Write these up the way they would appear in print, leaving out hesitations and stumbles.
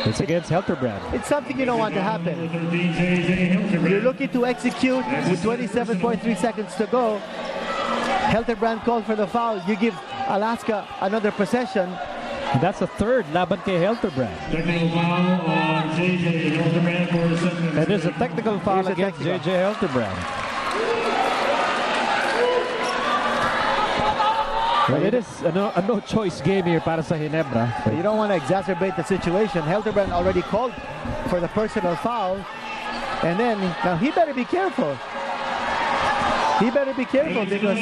It's against Helterbrand. It's something you don't want to happen. You're looking to execute with 27.3 seconds to go. Helterbrand called for the foul. You give Alaska another possession. And that's the third laban kay Helterbrand. Technical foul on JJ Helterbrand for second. And there's a technical foul against JJ Helterbrand. Well, it is a no-choice game here para sa Ginebra. But you don't want to exacerbate the situation. Helterbrand already called for the personal foul. And then, now he better be careful. He better be careful because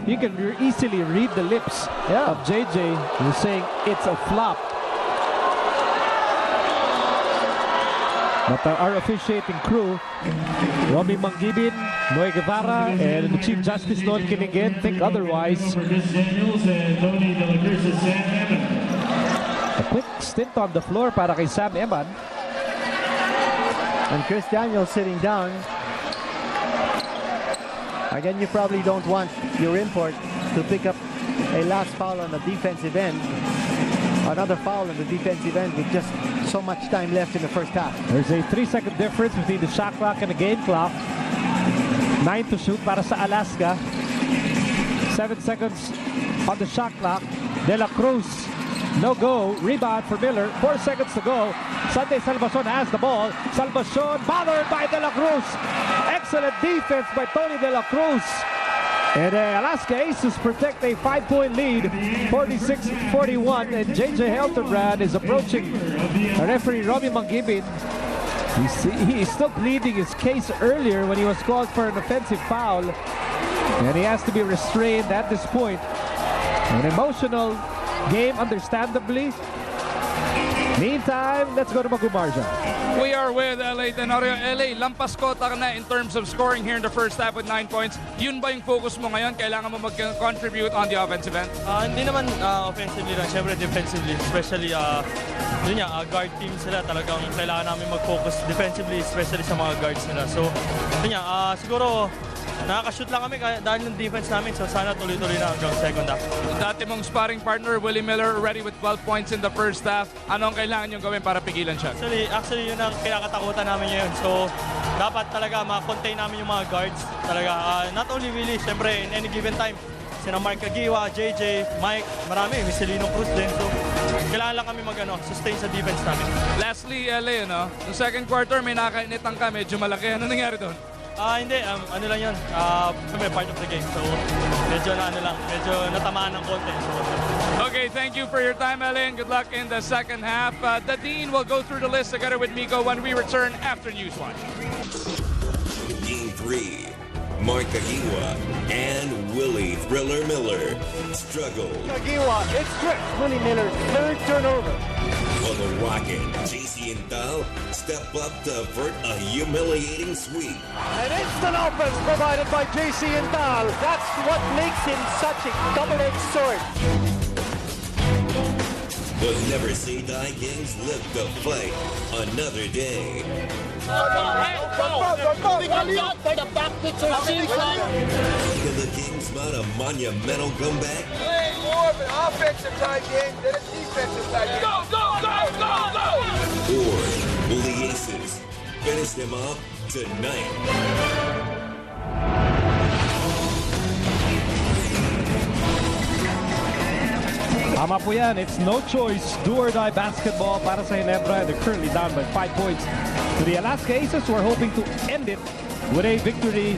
you can easily read the lips of JJ who's saying it's a flop. But our officiating crew, Romy Mangibin, Noe Guevara, and the Chief Justice Noel Kinigin think otherwise. A quick stint on the floor para kay Sam Eman. And Chris Daniels sitting down. Again, you probably don't want your import to pick up a last foul on the defensive end. Another foul on the defensive end with just so much time left in the first half. There's a 3-second difference between the shot clock and the game clock. 9 to shoot para sa Alaska. 7 seconds on the shot clock. De La Cruz, no go. Rebound for Miller. 4 seconds to go. Sunday Salvacion has the ball. Salvacion bothered by De La Cruz. Excellent defense by Tony De La Cruz. And Alaska Aces protect a 5-point lead, 46-41. And JJ Helterbrand is approaching referee Romy Mangibin. He is still pleading his case earlier when he was called for an offensive foul. And he has to be restrained at this point. An emotional game, understandably. Meantime, let's go to Magumarja. We are with LA Tenorio. LA, lampas kota ka na in terms of scoring here in the first half with 9 points. Yun ba yung focus mo ngayon? Kailangan mo mag-contribute on the offensive end? Hindi naman offensively lang. Siyempre defensively. Especially, guard team sila. Talagang kailangan namin mag-focus defensively, especially sa mga guards nila. So, siguro, nakaka-shoot lang kami dahil ng defense namin. So, sana tuloy-tuloy na hanggang second half. Dati mong sparring partner, Willie Miller, already with 12 points in the first half. Anong kailangan nyo gawin para pigilan siya? Actually, yun ang kinakatakutan namin ngayon. So, dapat talaga ma-contain namin yung mga guards. Talaga, not only Willie, syempre, in any given time. Sina Mark Cagiwa, JJ, Mike, marami, Michelino Cruz din. So, kailangan lang kami sustain sa defense namin. Lastly, LA, no? Yung second quarter, may nakainitan ka, medyo malaki. Ano nangyari doon? Hindi, ano lang yun, part of the game. So, medyo natamaan ng konti. So, okay, thank you for your time, LA, and good luck in the second half. The Dean will go through the list together with Miko when we return after Newswatch. Game 3, Mark Cagiwa and Willie Thriller Miller struggle. Cagiwa, it's Chris Willie Miller's third turnover. On the Rocket, JC Intal step up to avert a humiliating sweep. An instant offense provided by JC Intal. That's what makes him such a double-edged sword. The Never Say Die Kings live to fight another day. Can the Kings mount a monumental comeback? More of an offensive type game than a defensive type game. Go, go, go, go, go! Or will the Aces finish them off tonight? Tama po yan. It's no choice. Do or die basketball para sa Ginebra. They're currently down by 5 points to the Alaska Aces, who are hoping to end it with a victory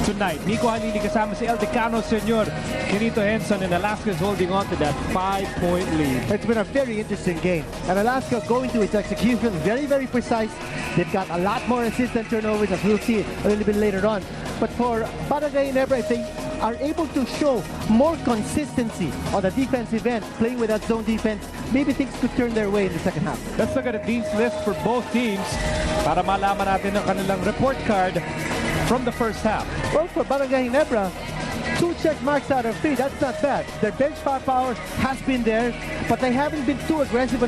tonight. Nico Halili kasama si El Decano Sr. Kenito Henson, and Alaska is holding on to that 5-point lead. It's been a very interesting game. And Alaska going to its execution, very, very precise. They've got a lot more assists and turnovers, as we'll see a little bit later on. But for Barangay Ginebra, if they are able to show more consistency on the defensive end, playing with that zone defense, maybe things could turn their way in the second half. Let's look at the Dean's list for both teams para malaman natin ang kanilang report card from the first half. Well, for Barangay Ginebra, 2 check marks out of 3. That's not bad. Their bench firepower has been there, but they haven't been too aggressive,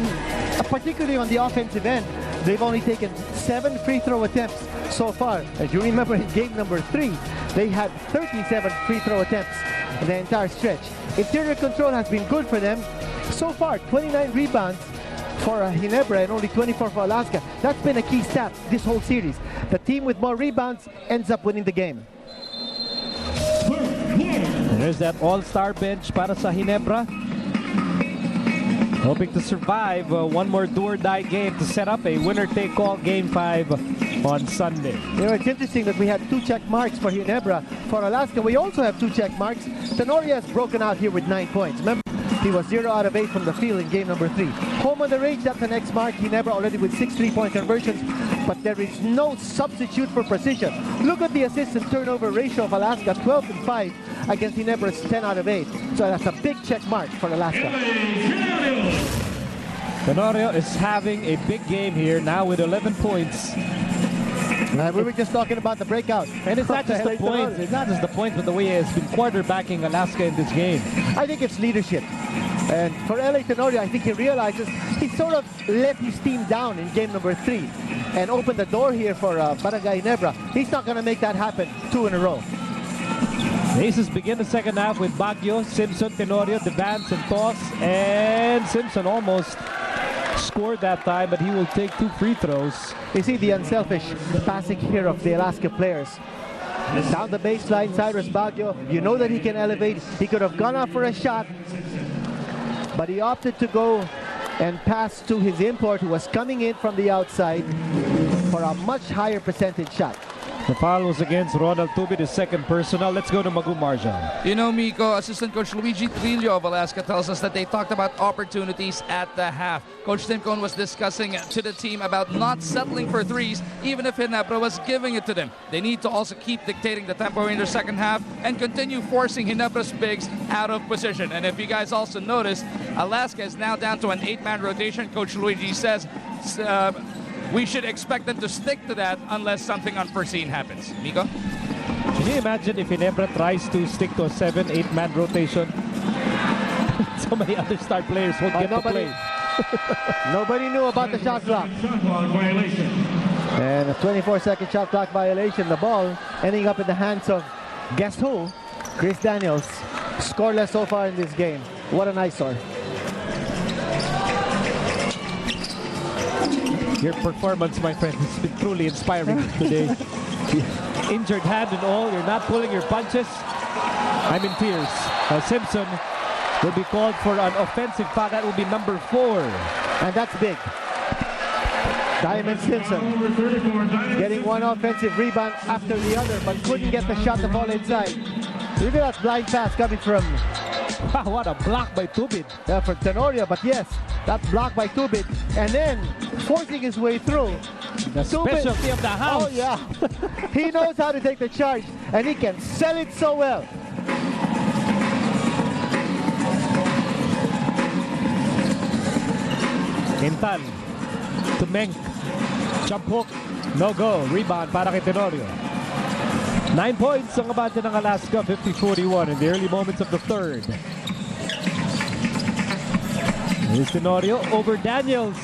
particularly on the offensive end. They've only taken 7 free throw attempts so far. As you remember, in game number 3, they had 37 free throw attempts in the entire stretch. Interior control has been good for them. So far, 29 rebounds, for Ginebra and only 24 for Alaska. That's been a key stat this whole series. The team with more rebounds ends up winning the game. There's that all-star bench para sa Ginebra. Hoping to survive one more do-or-die game to set up a winner-take-all Game 5 on Sunday. You know, it's interesting that we had 2 check marks for Ginebra. For Alaska, we also have 2 check marks. Tenorio has broken out here with 9 points. Remember, he was 0 out of 8 from the field in game number 3. Home on the range, that's the next mark. Ginebra already with 6 3-point conversions, but there is no substitute for precision. Look at the assist and turnover ratio of Alaska, 12 and 5 against Ginebra's 10 out of 8. So that's a big check mark for Alaska. Tenorio is having a big game here now with 11 points. We were just talking about the breakout. And it's not just the points. It's not just the points, but the way he has been quarterbacking Alaska in this game. I think it's leadership. And for LA Tenorio, I think he realizes he sort of let his team down in game number 3 and opened the door here for Barangay Ginebra. He's not going to make that happen 2 in a row. The Aces begin the second half with Baguio, Simpson, Tenorio, Devance, and Toss. And Simpson almost scored that time, but he will take 2 free throws. You see the unselfish passing here of the Alaska players. Down the baseline, Cyrus Baguio, you know that he can elevate. He could have gone up for a shot, but he opted to go and pass to his import, who was coming in from the outside for a much higher percentage shot. The foul was against Ronald Tubid, his second personal. Let's go to Magu Marjan. You know, Miko, Assistant Coach Luigi Trillo of Alaska tells us that they talked about opportunities at the half. Coach Tim Cohn was discussing to the team about not settling for threes, even if Ginebra was giving it to them. They need to also keep dictating the tempo in their second half and continue forcing Ginebra's bigs out of position. And if you guys also notice, Alaska is now down to an 8-man rotation. Coach Luigi says we should expect them to stick to that unless something unforeseen happens. Miko? Can you imagine if Ginebra tries to stick to a 7-8-man rotation? So many other star players won't get to play. Nobody knew about the shot clock. And a 24-second shot clock violation. The ball ending up in the hands of, guess who? Chris Daniels. Scoreless so far in this game. What an eyesore. Your performance, my friend, has been truly inspiring today. Injured hand and all, you're not pulling your punches. I'm in tears. Simpson will be called for an offensive foul. That will be number 4. And that's big. Diamond Simpson getting one offensive rebound after the other, but couldn't get the shot to fall inside. Look at that blind pass coming from... What a block by Tubid. Yeah, for Tenorio, but yes, that block by Tubid. And then forcing his way through. The specialty of the house. Oh, yeah. He knows how to take the charge, and he can sell it so well. Intal to Menk. Jump hook. No go. Rebound para kay Tenorio. 9 points ang abante ng Alaska, 50-41 in the early moments of the third. Here's Tenorio over Daniels.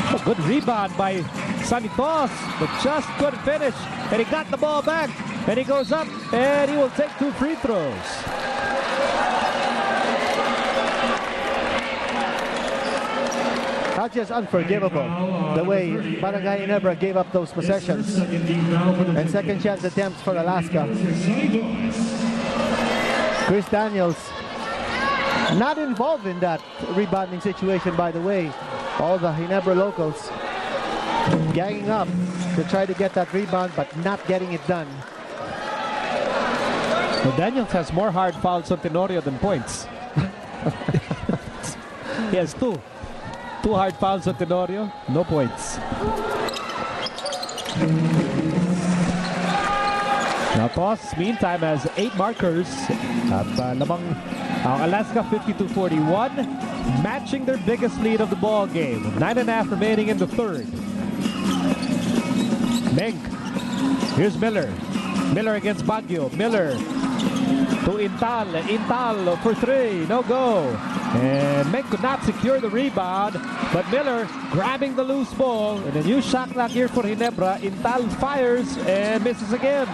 A good rebound by Sanitos, but just couldn't finish. And he got the ball back. And he goes up, and he will take 2 free throws. That's just unforgivable, the way Barangay Ginebra gave up those possessions. And second chance attempts for Alaska. Chris Daniels not involved in that rebounding situation, by the way. All the Ginebra locals ganging up to try to get that rebound, but not getting it done. Well, Daniels has more hard fouls on Tenorio than points. He has 2 hard fouls on Tenorio, no points. Now Toss, meantime, has 8 markers. At lamang ang Alaska 52-41, matching their biggest lead of the ball game. 9.5 remaining in the third. Menk. Here's Miller. Miller against Baguio. Miller to Intal. Intal for 3. No go. And Menk could not secure the rebound, but Miller grabbing the loose ball. And a new shot clock here for Ginebra. Intal fires and misses again.